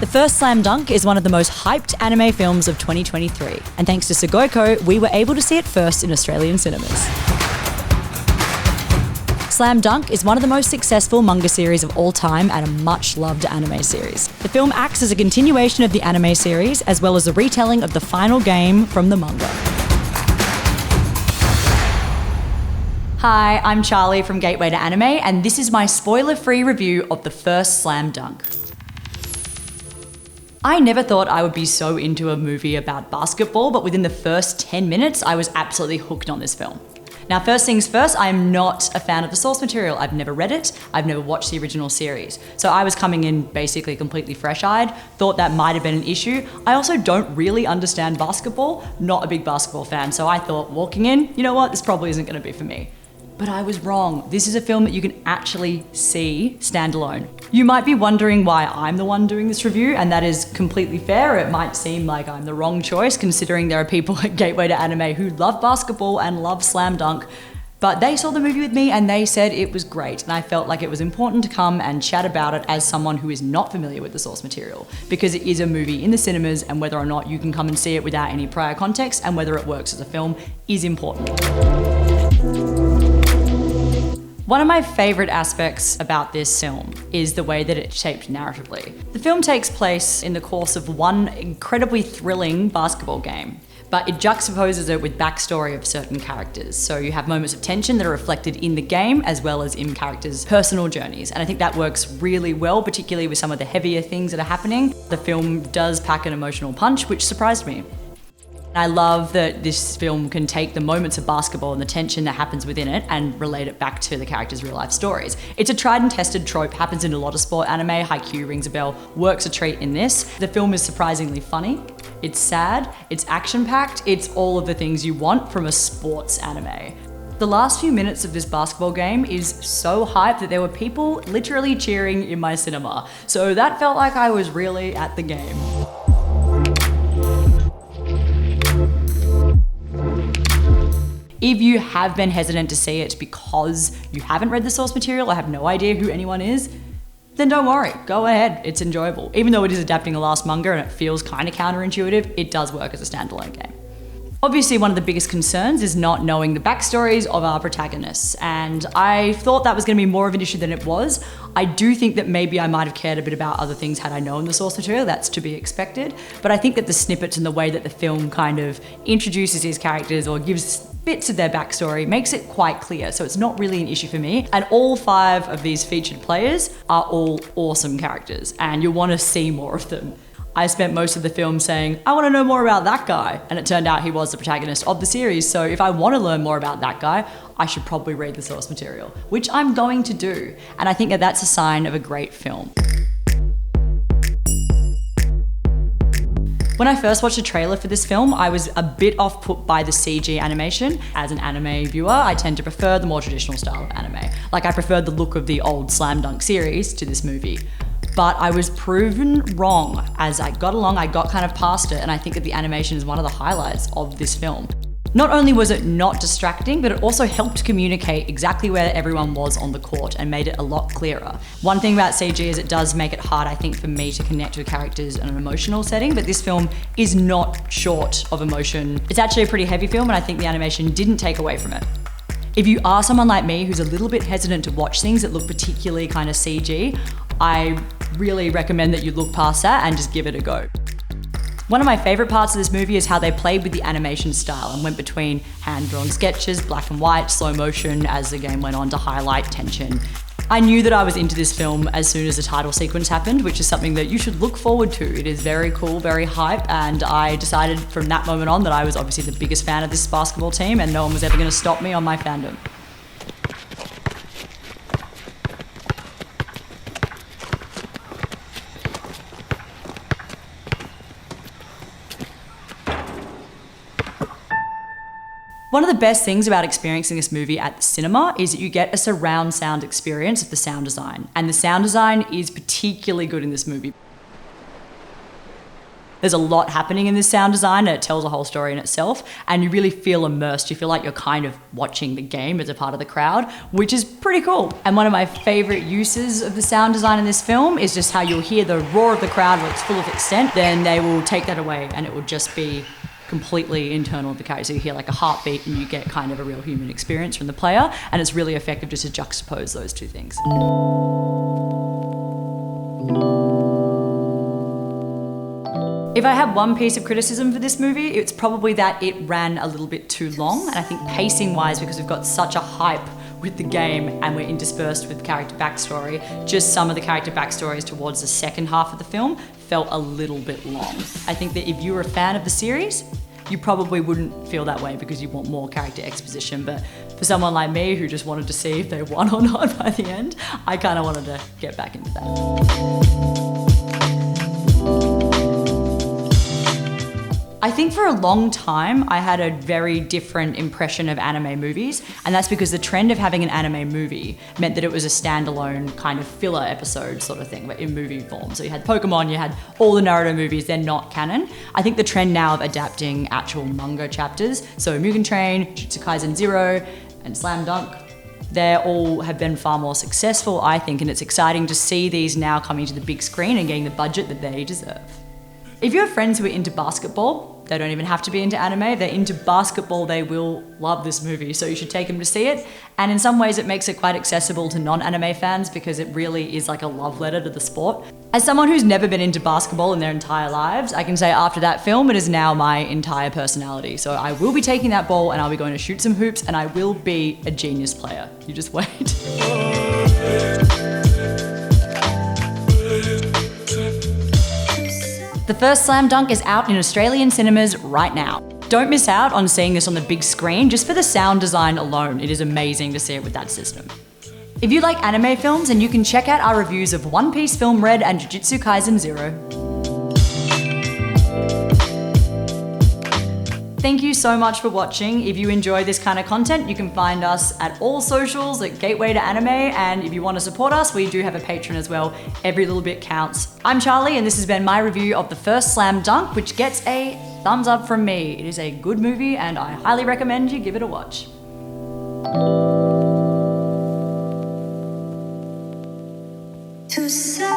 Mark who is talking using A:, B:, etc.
A: first Slam Dunk is one of the most hyped anime films of 2023, and thanks to Segoiko, we were able to see it first in Australian cinemas. Slam Dunk is one of the most successful manga series of all time and a much-loved anime series. The film acts as a continuation of the anime series, as well as a retelling of the final game from the manga. Hi, I'm Charlie from Gateway to Anime, and this is my spoiler-free review of the first Slam Dunk. I never thought I would be so into a movie about basketball, but within the first 10 minutes, I was absolutely hooked on this film. Now, first things first, I'm not a fan of the source material. I've never read it, I've never watched the original series. So I was coming in basically completely fresh-eyed, thought that might have been an issue. I also don't really understand basketball, not a big basketball fan, so I thought walking in, you know what, this probably isn't gonna be for me. But I was wrong. This is a film that you can actually see standalone. You might be wondering why I'm the one doing this review, and that is completely fair. It might seem like I'm the wrong choice, considering there are people at Gateway to Anime who love basketball and love Slam Dunk, but they saw the movie with me and they said it was great, and I felt like it was important to come and chat about it as someone who is not familiar with the source material, because it is a movie in the cinemas, and whether or not you can come and see it without any prior context and whether it works as a film is important. One of my favourite aspects about this film is the way that it's shaped narratively. The film takes place in the course of one incredibly thrilling basketball game, but it juxtaposes it with backstory of certain characters. So you have moments of tension that are reflected in the game as well as in characters' personal journeys. And I think that works really well, particularly with some of the heavier things that are happening. The film does pack an emotional punch, which surprised me. I love that this film can take the moments of basketball and the tension that happens within it and relate it back to the characters' real life stories. It's a tried and tested trope, happens in a lot of sport anime. Haikyuu rings a bell, works a treat in this. The film is surprisingly funny, it's sad, it's action-packed, it's all of the things you want from a sports anime. The last few minutes of this basketball game is so hyped that there were people literally cheering in my cinema. So that felt like I was really at the game. If you have been hesitant to see it because you haven't read the source material or have no idea who anyone is, then don't worry, go ahead, it's enjoyable. Even though it is adapting a last manga and it feels kind of counterintuitive, it does work as a standalone game. Obviously, one of the biggest concerns is not knowing the backstories of our protagonists, and I thought that was going to be more of an issue than it was. I do think that maybe I might have cared a bit about other things had I known the source material, that's to be expected, but I think that the snippets and the way that the film kind of introduces these characters or gives bits of their backstory makes it quite clear, so it's not really an issue for me. And all 5 of these featured players are all awesome characters, and you'll want to see more of them. I spent most of the film saying, I want to know more about that guy. And it turned out he was the protagonist of the series. So if I want to learn more about that guy, I should probably read the source material, which I'm going to do. And I think that that's a sign of a great film. When I first watched the trailer for this film, I was a bit off-put by the CG animation. As an anime viewer, I tend to prefer the more traditional style of anime. Like, I preferred the look of the old Slam Dunk series to this movie. But I was proven wrong. As I got along, I got kind of past it, and I think that the animation is one of the highlights of this film. Not only was it not distracting, but it also helped communicate exactly where everyone was on the court and made it a lot clearer. One thing about CG is it does make it hard, I think, for me to connect with characters in an emotional setting, but this film is not short of emotion. It's actually a pretty heavy film, and I think the animation didn't take away from it. If you are someone like me who's a little bit hesitant to watch things that look particularly kind of CG, I really recommend that you look past that and just give it a go. One of my favorite parts of this movie is how they played with the animation style and went between hand-drawn sketches, black and white, slow motion as the game went on to highlight tension. I knew that I was into this film as soon as the title sequence happened, which is something that you should look forward to. It is very cool, very hype, and I decided from that moment on that I was obviously the biggest fan of this basketball team and no one was ever going to stop me on my fandom. One of the best things about experiencing this movie at the cinema is that you get a surround sound experience of the sound design. And the sound design is particularly good in this movie. There's a lot happening in this sound design and it tells a whole story in itself, and you really feel immersed. You feel like you're kind of watching the game as a part of the crowd, which is pretty cool. And one of my favorite uses of the sound design in this film is just how you'll hear the roar of the crowd when it's full of extent, then they will take that away and it will just be completely internal of the character. So you hear like a heartbeat and you get kind of a real human experience from the player, and it's really effective just to juxtapose those two things. If I have one piece of criticism for this movie, it's probably that it ran a little bit too long, and I think pacing wise, because we've got such a hype with the game and we're interspersed with character backstory, just some of the character backstories towards the second half of the film felt a little bit long. I think that if you were a fan of the series, you probably wouldn't feel that way because you want more character exposition, but for someone like me who just wanted to see if they won or not by the end, I kind of wanted to get back into that. I think for a long time, I had a very different impression of anime movies, and that's because the trend of having an anime movie meant that it was a standalone kind of filler episode sort of thing, but in movie form. So you had Pokemon, you had all the Naruto movies, they're not canon. I think the trend now of adapting actual manga chapters, so Mugen Train, Jujutsu Kaisen Zero, and Slam Dunk, they all have been far more successful, I think, and it's exciting to see these now coming to the big screen and getting the budget that they deserve. If you have friends who are into basketball, they don't even have to be into anime, if they're into basketball, they will love this movie, so you should take them to see it. And in some ways it makes it quite accessible to non-anime fans because it really is like a love letter to the sport. As someone who's never been into basketball in their entire lives, I can say after that film, it is now my entire personality. So I will be taking that ball and I'll be going to shoot some hoops and I will be a genius player. You just wait. The first Slam Dunk is out in Australian cinemas right now. Don't miss out on seeing this on the big screen just for the sound design alone. It is amazing to see it with that system. If you like anime films, then you can check out our reviews of One Piece Film Red and Jujutsu Kaisen Zero. Thank you so much for watching. If you enjoy this kind of content, you can find us at all socials at Gateway to Anime, and if you want to support us, we do have a Patreon as well. Every little bit counts. I'm Charlie, and this has been my review of the first Slam Dunk, which gets a thumbs up from me. It is a good movie, and I highly recommend you give it a watch.
B: To say